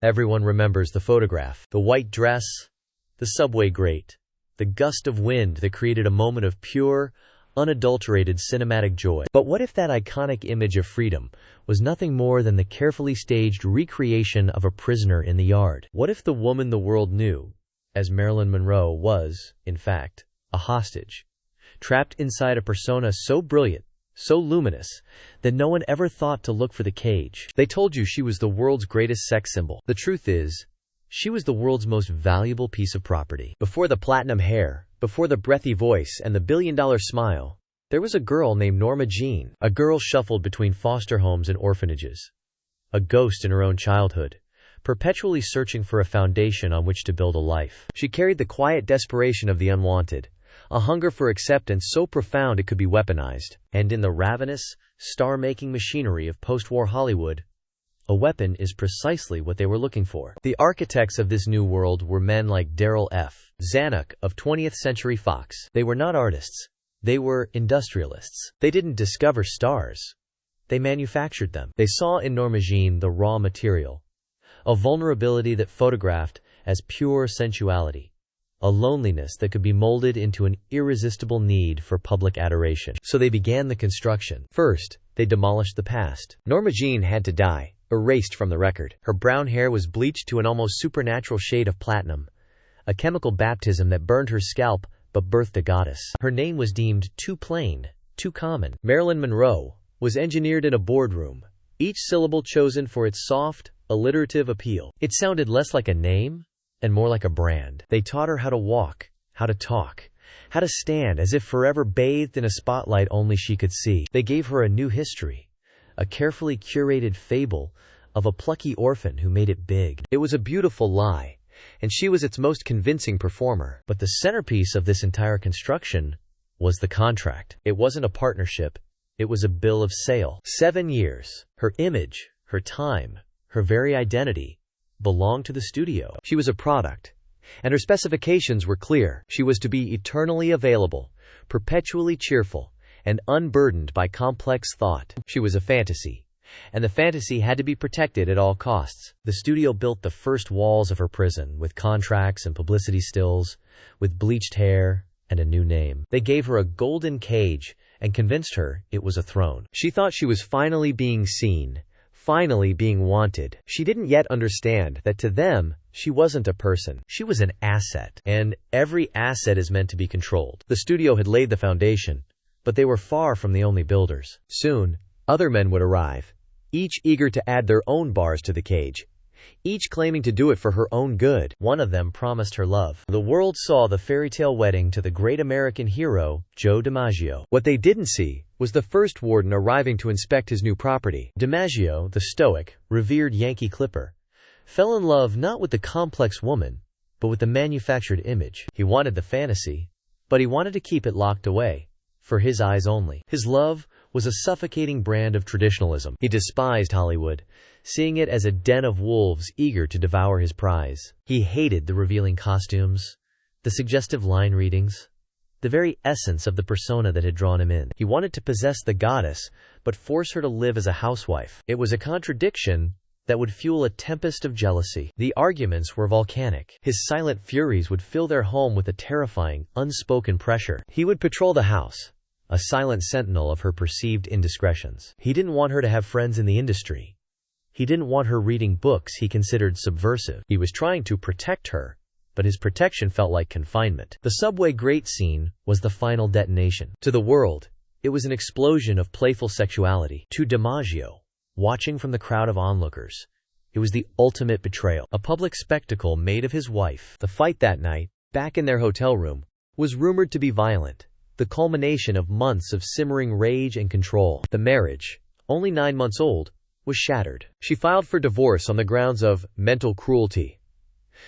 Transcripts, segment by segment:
Everyone remembers the photograph. The white dress, the subway grate, the gust of wind that created a moment of pure, unadulterated cinematic joy. But what if that iconic image of freedom was nothing more than the carefully staged recreation of a prisoner in the yard? What if the woman the world knew as Marilyn Monroe was, in fact, a hostage, trapped inside a persona so brilliant, so luminous, that no one ever thought to look for the cage? They told you she was the world's greatest sex symbol. The truth is, she was the world's most valuable piece of property. Before the platinum hair, before the breathy voice and the billion-dollar smile, there was a girl named Norma Jean, a girl shuffled between foster homes and orphanages, a ghost in her own childhood, perpetually searching for a foundation on which to build a life. She carried the quiet desperation of the unwanted, a hunger for acceptance so profound it could be weaponized. And in the ravenous, star-making machinery of post-war Hollywood, a weapon is precisely what they were looking for. The architects of this new world were men like Darryl F. Zanuck of 20th Century Fox. They were not artists. They were industrialists. They didn't discover stars. They manufactured them. They saw in Norma Jean the raw material, a vulnerability that photographed as pure sensuality, a loneliness that could be molded into an irresistible need for public adoration. So they began the construction. First, they demolished the past. Norma Jean had to die, erased from the record. Her brown hair was bleached to an almost supernatural shade of platinum, a chemical baptism that burned her scalp but birthed a goddess. Her name was deemed too plain, too common. Marilyn Monroe was engineered in a boardroom, each syllable chosen for its soft, alliterative appeal. It sounded less like a name and more like a brand. They taught her how to walk, how to talk, how to stand as if forever bathed in a spotlight only she could see. They gave her a new history, a carefully curated fable of a plucky orphan who made it big. It was a beautiful lie, and she was its most convincing performer. But the centerpiece of this entire construction was the contract. It wasn't a partnership. It was a bill of sale. 7 years. Her image, her time, her very identity belonged to the studio. She was a product, and her specifications were clear. She was to be eternally available, perpetually cheerful, and unburdened by complex thought. She was a fantasy, and the fantasy had to be protected at all costs. The studio built the first walls of her prison with contracts and publicity stills, with bleached hair and a new name. They gave her a golden cage and convinced her it was a throne. She thought she was finally being seen, finally being wanted. She didn't yet understand that to them, she wasn't a person. She was an asset, and every asset is meant to be controlled. The studio had laid the foundation, but they were far from the only builders. Soon, other men would arrive, each eager to add their own bars to the cage, each claiming to do it for her own good. One of them promised her love. The world saw the fairy tale wedding to the great American hero, Joe DiMaggio. What they didn't see was the first warden arriving to inspect his new property. DiMaggio, the stoic, revered Yankee clipper, fell in love not with the complex woman, but with the manufactured image. He wanted the fantasy, but he wanted to keep it locked away, for his eyes only. His love was a suffocating brand of traditionalism. He despised Hollywood, seeing it as a den of wolves eager to devour his prize. He hated the revealing costumes, the suggestive line readings, the very essence of the persona that had drawn him in. He wanted to possess the goddess, but force her to live as a housewife. It was a contradiction that would fuel a tempest of jealousy. The arguments were volcanic. His silent furies would fill their home with a terrifying, unspoken pressure. He would patrol the house, a silent sentinel of her perceived indiscretions. He didn't want her to have friends in the industry. He didn't want her reading books he considered subversive. He was trying to protect her, but his protection felt like confinement. The subway grate scene was the final detonation. To the world, it was an explosion of playful sexuality. To DiMaggio, watching from the crowd of onlookers, it was the ultimate betrayal. A public spectacle made of his wife. The fight that night, back in their hotel room, was rumored to be violent, the culmination of months of simmering rage and control. The marriage, only 9 months old, was shattered. She filed for divorce on the grounds of mental cruelty.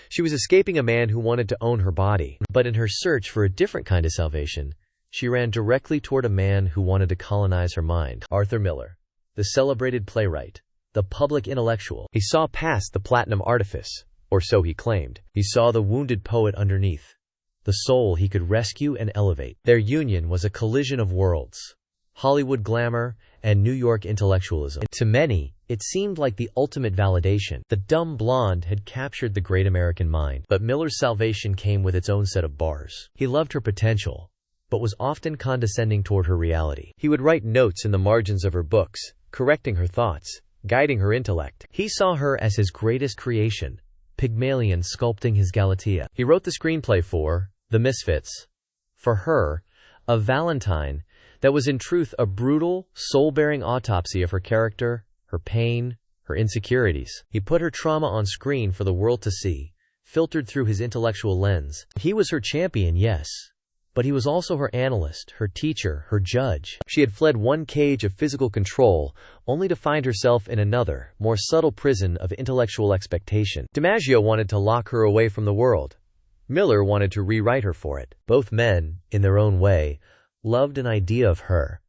She was escaping a man who wanted to own her body. But in her search for a different kind of salvation, she ran directly toward a man who wanted to colonize her mind. Arthur Miller, the celebrated playwright, the public intellectual. He saw past the platinum artifice, or so he claimed. He saw the wounded poet underneath, the soul he could rescue and elevate. Their union was a collision of worlds, Hollywood glamour and New York intellectualism. To many, It seemed like the ultimate validation. The dumb blonde had captured the great American mind. But Miller's salvation came with its own set of bars. He loved her potential, but was often condescending toward her reality. He would write notes in the margins of her books, correcting her thoughts, guiding her intellect. He saw her as his greatest creation, Pygmalion sculpting his Galatea. He wrote the screenplay for The Misfits. For her, a Valentine that was in truth a brutal, soul-bearing autopsy of her character, her pain, her insecurities. He put her trauma on screen for the world to see, filtered through his intellectual lens. He was her champion, yes, but he was also her analyst, her teacher, her judge. She had fled one cage of physical control, only to find herself in another, more subtle prison of intellectual expectation. DiMaggio wanted to lock her away from the world. Miller wanted to rewrite her for it. Both men, in their own way, loved an idea of her,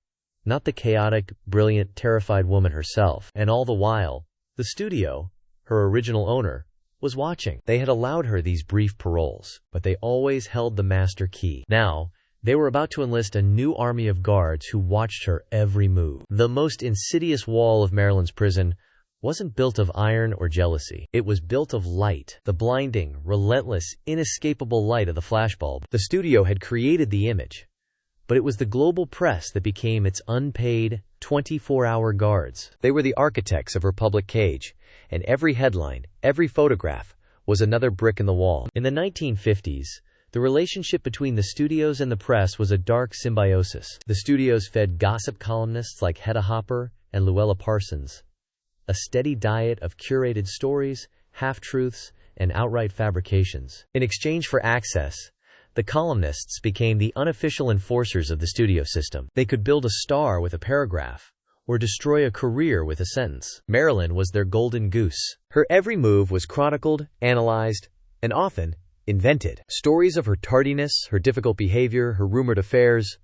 not the chaotic, brilliant, terrified woman herself. And all the while, the studio, her original owner, was watching. They had allowed her these brief paroles, but they always held the master key. Now, they were about to enlist a new army of guards who watched her every move. The most insidious wall of Marilyn's prison wasn't built of iron or jealousy. It was built of light, the blinding, relentless, inescapable light of the flashbulb. The studio had created the image, but it was the global press that became its unpaid, 24-hour guards. They were the architects of her public cage, and every headline, every photograph, was another brick in the wall. In the 1950s, the relationship between the studios and the press was a dark symbiosis. The studios fed gossip columnists like Hedda Hopper and Luella Parsons, a steady diet of curated stories, half-truths, and outright fabrications. In exchange for access, the columnists became the unofficial enforcers of the studio system. They could build a star with a paragraph, or destroy a career with a sentence. Marilyn was their golden goose. Her every move was chronicled, analyzed, and often invented. Stories of her tardiness, her difficult behavior, her rumored affairs,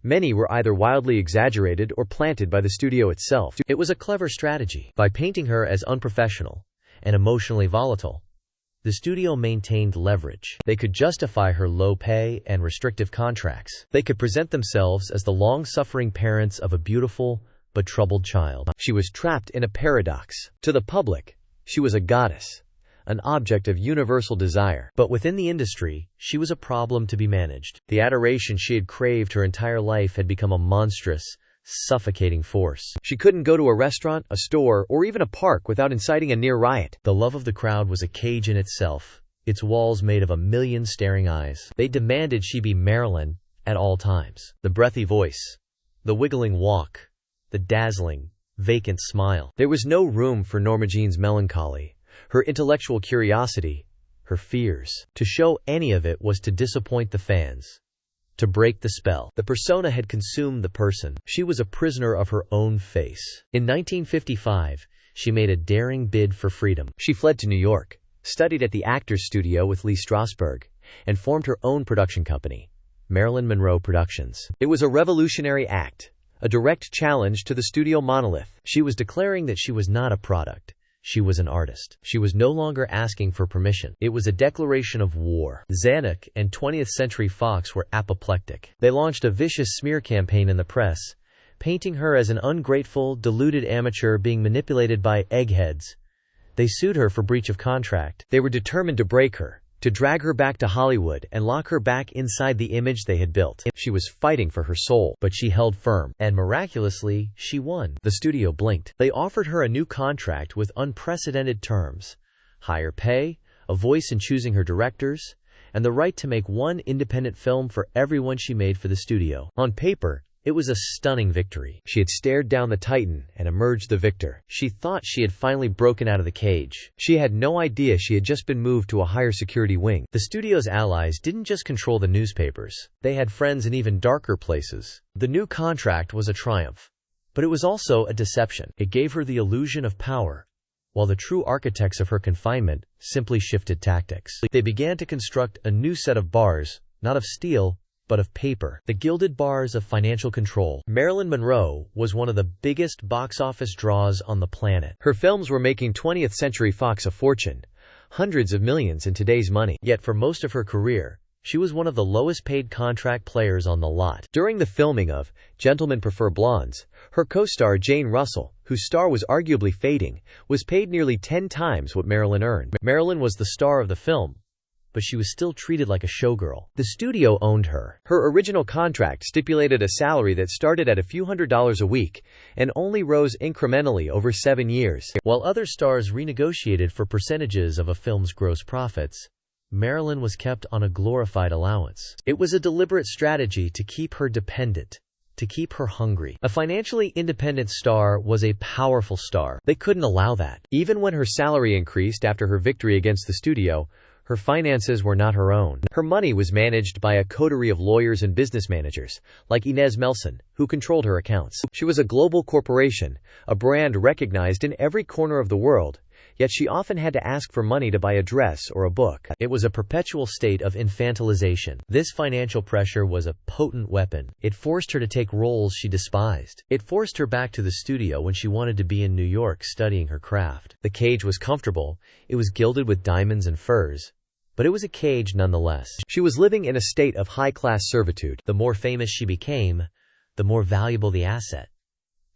many were either wildly exaggerated or planted by the studio itself. It was a clever strategy. By painting her as unprofessional and emotionally volatile, the studio maintained leverage. They could justify her low pay and restrictive contracts. They could present themselves as the long-suffering parents of a beautiful but troubled child. She was trapped in a paradox. To the public, she was a goddess, an object of universal desire. But within the industry, she was a problem to be managed. The adoration she had craved her entire life had become a monstrous, suffocating force. She couldn't go to a restaurant, a store, or even a park without inciting a near riot. The love of the crowd was a cage in itself, its walls made of a million staring eyes. They demanded she be Marilyn at all times. The breathy voice, the wiggling walk, the dazzling, vacant smile. There was no room for Norma Jean's melancholy, her intellectual curiosity, her fears. To show any of it was to disappoint the fans, to break the spell. The persona had consumed the person. She was a prisoner of her own face. In 1955, she made a daring bid for freedom. She fled to New York, studied at the Actors Studio with Lee Strasberg, and formed her own production company, Marilyn Monroe Productions. It was a revolutionary act, a direct challenge to the studio monolith. She was declaring that she was not a product. She was an artist. She was no longer asking for permission. It was a declaration of war. Zanuck and 20th Century Fox were apoplectic. They launched a vicious smear campaign in the press, painting her as an ungrateful, deluded amateur being manipulated by eggheads. They sued her for breach of contract. They were determined to break her, to drag her back to Hollywood and lock her back inside the image they had built. She was fighting for her soul, but she held firm. And miraculously, she won. The studio blinked. They offered her a new contract with unprecedented terms, higher pay, a voice in choosing her directors, and the right to make one independent film for everyone she made for the studio. On paper, it was a stunning victory. She had stared down the Titan and emerged the victor. She thought she had finally broken out of the cage. She had no idea she had just been moved to a higher security wing. The studio's allies didn't just control the newspapers. They had friends in even darker places. The new contract was a triumph, but it was also a deception. It gave her the illusion of power, while the true architects of her confinement simply shifted tactics. They began to construct a new set of bars, not of steel, but of paper. The gilded bars of financial control. Marilyn Monroe was one of the biggest box office draws on the planet. Her films were making 20th Century Fox a fortune, hundreds of millions in today's money. Yet for most of her career, she was one of the lowest paid contract players on the lot. During the filming of Gentlemen Prefer Blondes, her co-star Jane Russell, who whose star was arguably fading, was paid nearly 10 times what Marilyn earned. Marilyn was the star of the film, but she was still treated like a showgirl. The studio owned her. Her original contract stipulated a salary that started at a few $100s a week and only rose incrementally over 7 years. While other stars renegotiated for percentages of a film's gross profits, Marilyn was kept on a glorified allowance. It was a deliberate strategy to keep her dependent, to keep her hungry. A financially independent star was a powerful star. They couldn't allow that. Even when her salary increased after her victory against the studio, her finances were not her own. Her money was managed by a coterie of lawyers and business managers, like Inez Melson, who controlled her accounts. She was a global corporation, a brand recognized in every corner of the world, yet she often had to ask for money to buy a dress or a book. It was a perpetual state of infantilization. This financial pressure was a potent weapon. It forced her to take roles she despised. It forced her back to the studio when she wanted to be in New York studying her craft. The cage was comfortable. It was gilded with diamonds and furs, but it was a cage nonetheless. She was living in a state of high-class servitude. The more famous she became, the more valuable the asset,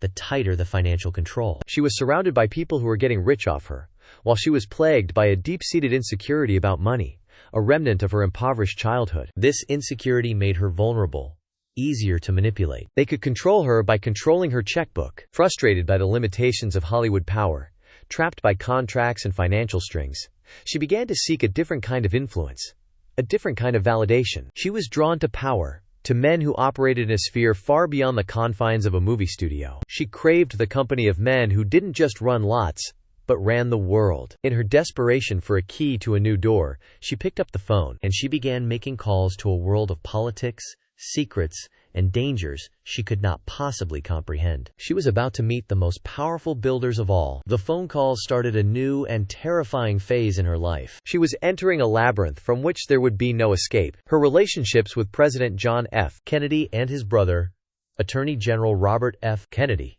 the tighter the financial control. She was surrounded by people who were getting rich off her, while she was plagued by a deep-seated insecurity about money, a remnant of her impoverished childhood. This insecurity made her vulnerable, easier to manipulate. They could control her by controlling her checkbook. Frustrated by the limitations of Hollywood power, trapped by contracts and financial strings, she began to seek a different kind of influence, a different kind of validation. She was drawn to power, to men who operated in a sphere far beyond the confines of a movie studio. She craved the company of men who didn't just run lots, but ran the world. In her desperation for a key to a new door, she picked up the phone, and she began making calls to a world of politics, secrets, and dangers she could not possibly comprehend. She was about to meet the most powerful builders of all. The phone calls started a new and terrifying phase in her life. She was entering a labyrinth from which there would be no escape. Her relationships with President John F. Kennedy and his brother, Attorney General Robert F. Kennedy,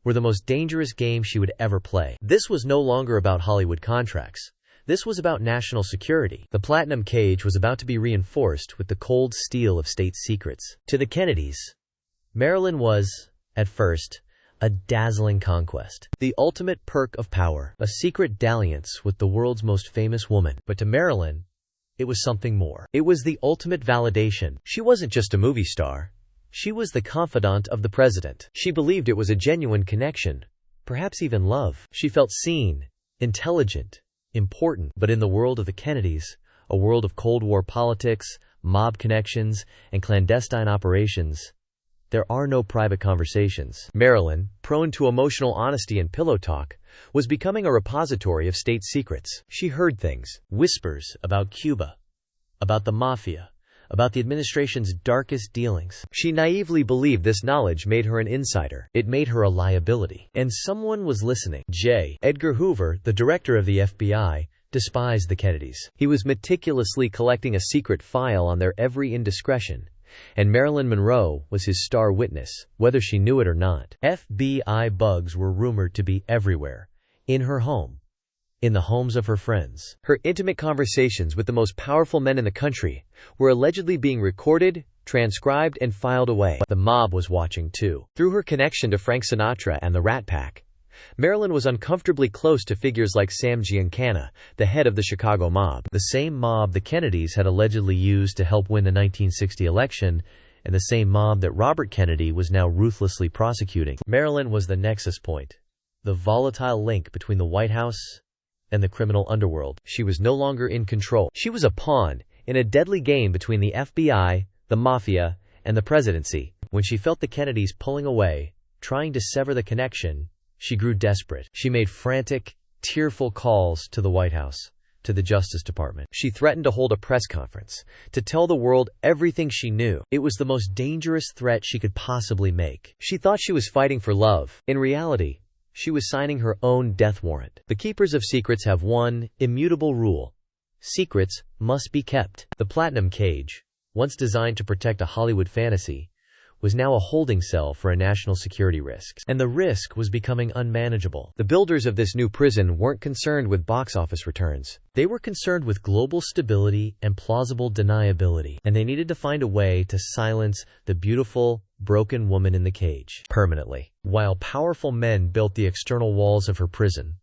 were the most dangerous game she would ever play. This was no longer about Hollywood contracts. This was about national security. The platinum cage was about to be reinforced with the cold steel of state secrets. To the Kennedys, Marilyn was, at first, a dazzling conquest. The ultimate perk of power. A secret dalliance with the world's most famous woman. But to Marilyn, it was something more. It was the ultimate validation. She wasn't just a movie star. She was the confidant of the president. She believed it was a genuine connection, perhaps even love. She felt seen, intelligent, important. But in the world of the Kennedys, a world of Cold War politics, mob connections, and clandestine operations, there are no private conversations. Marilyn, prone to emotional honesty and pillow talk, was becoming a repository of state secrets. She heard things, whispers about Cuba, about the mafia, about the administration's darkest dealings. She naively believed this knowledge made her an insider. It made her a liability. And someone was listening. J. Edgar Hoover, the director of the FBI, despised the Kennedys. He was meticulously collecting a secret file on their every indiscretion, and Marilyn Monroe was his star witness, whether she knew it or not. FBI bugs were rumored to be everywhere. In her home, in the homes of her friends. Her intimate conversations with the most powerful men in the country were allegedly being recorded, transcribed, and filed away. The mob was watching too. Through her connection to Frank Sinatra and the Rat Pack, Marilyn was uncomfortably close to figures like Sam Giancana, the head of the Chicago mob. The same mob the Kennedys had allegedly used to help win the 1960 election, and the same mob that Robert Kennedy was now ruthlessly prosecuting. Marilyn was the nexus point, the volatile link between the White House and the criminal underworld. She was no longer in control. She was a pawn in a deadly game between the FBI, the mafia, and the presidency. When she felt the Kennedys pulling away, trying to sever the connection, she grew desperate. She made frantic, tearful calls to the White House, to the Justice Department. She threatened to hold a press conference, to tell the world everything she knew. It was the most dangerous threat she could possibly make. She thought she was fighting for love. In reality, she was signing her own death warrant. The keepers of secrets have one immutable rule: secrets must be kept. The platinum cage, once designed to protect a Hollywood fantasy, was now a holding cell for a national security risk. And the risk was becoming unmanageable. The builders of this new prison weren't concerned with box office returns. They were concerned with global stability and plausible deniability. And they needed to find a way to silence the beautiful, broken woman in the cage, permanently. While powerful men built the external walls of her prison,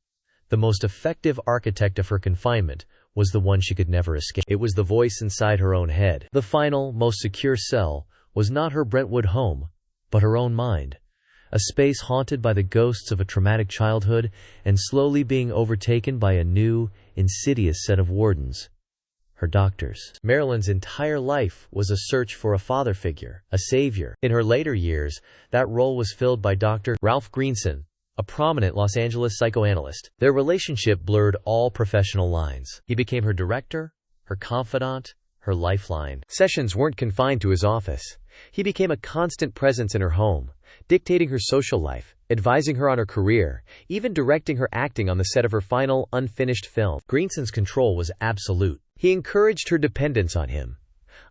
the most effective architect of her confinement was the one she could never escape. It was the voice inside her own head. The final, most secure cell was not her Brentwood home, but her own mind. A space haunted by the ghosts of a traumatic childhood and slowly being overtaken by a new, insidious set of wardens. Her doctors. Marilyn's entire life was a search for a father figure, a savior. In her later years, that role was filled by Dr. Ralph Greenson, a prominent Los Angeles psychoanalyst. Their relationship blurred all professional lines. He became her director, her confidant, her lifeline. Sessions weren't confined to his office. He became a constant presence in her home, dictating her social life, advising her on her career, even directing her acting on the set of her final, unfinished film. Greenson's control was absolute. He encouraged her dependence on him,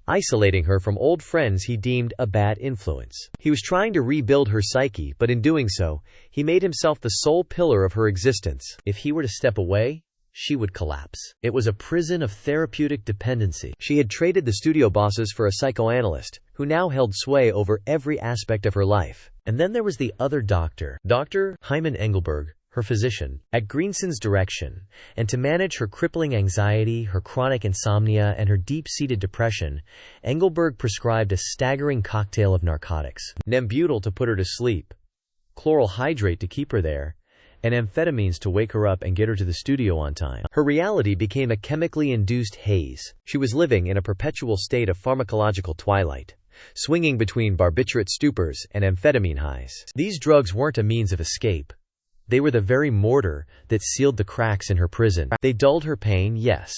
isolating her from old friends he deemed a bad influence. He was trying to rebuild her psyche, but in doing so, he made himself the sole pillar of her existence. If he were to step away, she would collapse. It was a prison of therapeutic dependency. She had traded the studio bosses for a psychoanalyst, who now held sway over every aspect of her life. And then there was the other doctor, Dr. Hyman Engelberg, her physician, at Greenson's direction, and to manage her crippling anxiety, her chronic insomnia, and her deep-seated depression, Engelberg prescribed a staggering cocktail of narcotics. Nembutal to put her to sleep, chloral hydrate to keep her there, and amphetamines to wake her up and get her to the studio on time. Her reality became a chemically induced haze. She was living in a perpetual state of pharmacological twilight, swinging between barbiturate stupors and amphetamine highs. These drugs weren't a means of escape. They were the very mortar that sealed the cracks in her prison. They dulled her pain, yes,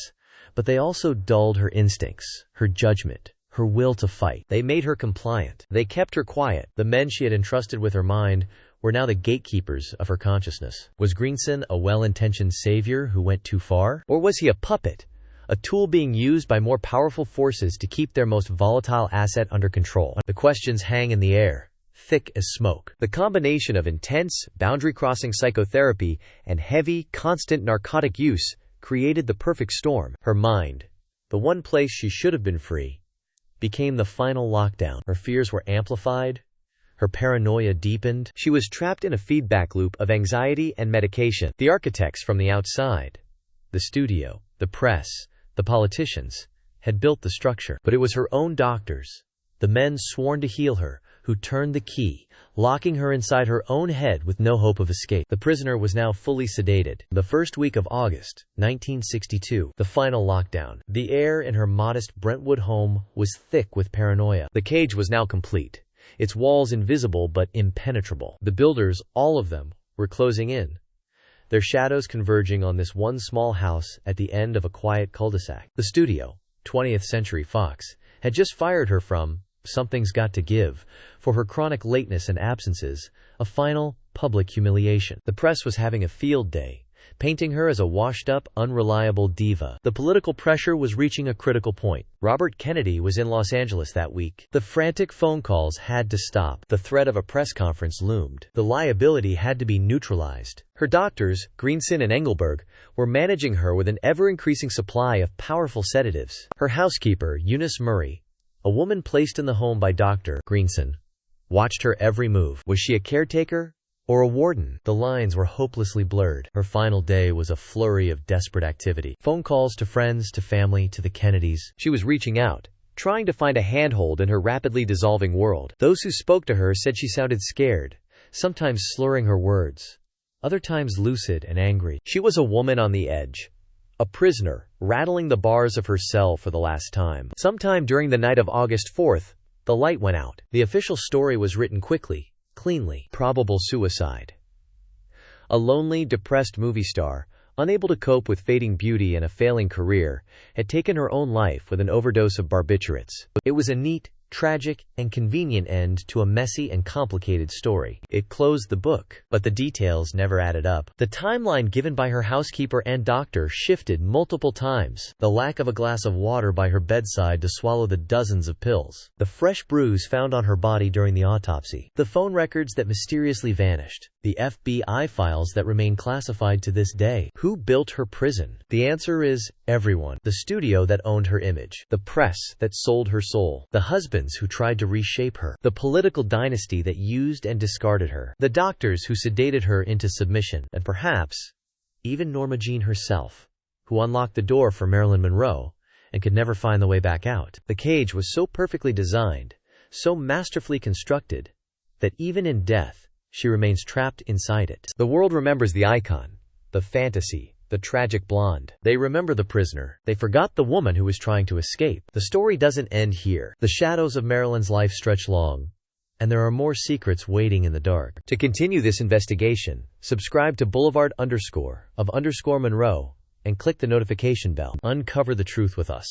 but they also dulled her instincts, her judgment, her will to fight. They made her compliant. They kept her quiet. The men she had entrusted with her mind were now the gatekeepers of her consciousness. Was Greenson a well-intentioned savior who went too far? Or was he a puppet, a tool being used by more powerful forces to keep their most volatile asset under control? The questions hang in the air, thick as smoke. The combination of intense, boundary-crossing psychotherapy and heavy, constant narcotic use created the perfect storm. Her mind, the one place she should have been free, became the final lockdown. Her fears were amplified. Her paranoia deepened. She was trapped in a feedback loop of anxiety and medication. The architects from the outside, the studio, the press, the politicians, had built the structure. But it was her own doctors, the men sworn to heal her, who turned the key, locking her inside her own head with no hope of escape. The prisoner was now fully sedated. The first week of August, 1962, the final lockdown. The air in her modest Brentwood home was thick with paranoia. The cage was now complete, its walls invisible but impenetrable. The builders, all of them, were closing in, their shadows converging on this one small house at the end of a quiet cul-de-sac. The studio, 20th Century Fox, had just fired her from Something's Got to Give for her chronic lateness and absences, a final, public humiliation. The press was having a field day, painting her as a washed-up, unreliable diva. The political pressure was reaching a critical point. Robert Kennedy was in Los Angeles that week. The frantic phone calls had to stop. The threat of a press conference loomed. The liability had to be neutralized. Her doctors, Greenson and Engelberg, were managing her with an ever-increasing supply of powerful sedatives. Her housekeeper, Eunice Murray, a woman placed in the home by Dr. Greenson, watched her every move. Was she a caretaker or a warden? The lines were hopelessly blurred. Her final day was a flurry of desperate activity. Phone calls to friends, to family, to the Kennedys. She was reaching out, trying to find a handhold in her rapidly dissolving world. Those who spoke to her said she sounded scared, sometimes slurring her words, other times lucid and angry. She was a woman on the edge, a prisoner, rattling the bars of her cell for the last time. Sometime during the night of August 4th, the light went out. The official story was written quickly, cleanly. Probable suicide. A lonely, depressed movie star, unable to cope with fading beauty and a failing career, had taken her own life with an overdose of barbiturates. It was a neat, tragic, and convenient end to a messy and complicated story. It closed the book, but the details never added up. The timeline given by her housekeeper and doctor shifted multiple times. The lack of a glass of water by her bedside to swallow the dozens of pills. The fresh bruise found on her body during the autopsy. The phone records that mysteriously vanished. The FBI files that remain classified to this day. Who built her prison? The answer is everyone. The studio that owned her image. The press that sold her soul. The husbands who tried to reshape her. The political dynasty that used and discarded her. The doctors who sedated her into submission. And perhaps even Norma Jean herself, who unlocked the door for Marilyn Monroe and could never find the way back out. The cage was so perfectly designed, so masterfully constructed, that even in death, she remains trapped inside it. The world remembers the icon, the fantasy, the tragic blonde. They remember the prisoner. They forgot the woman who was trying to escape. The story doesn't end here. The shadows of Marilyn's life stretch long, and there are more secrets waiting in the dark. To continue this investigation, subscribe to Boulevard _of_Monroe and click the notification bell. Uncover the truth with us.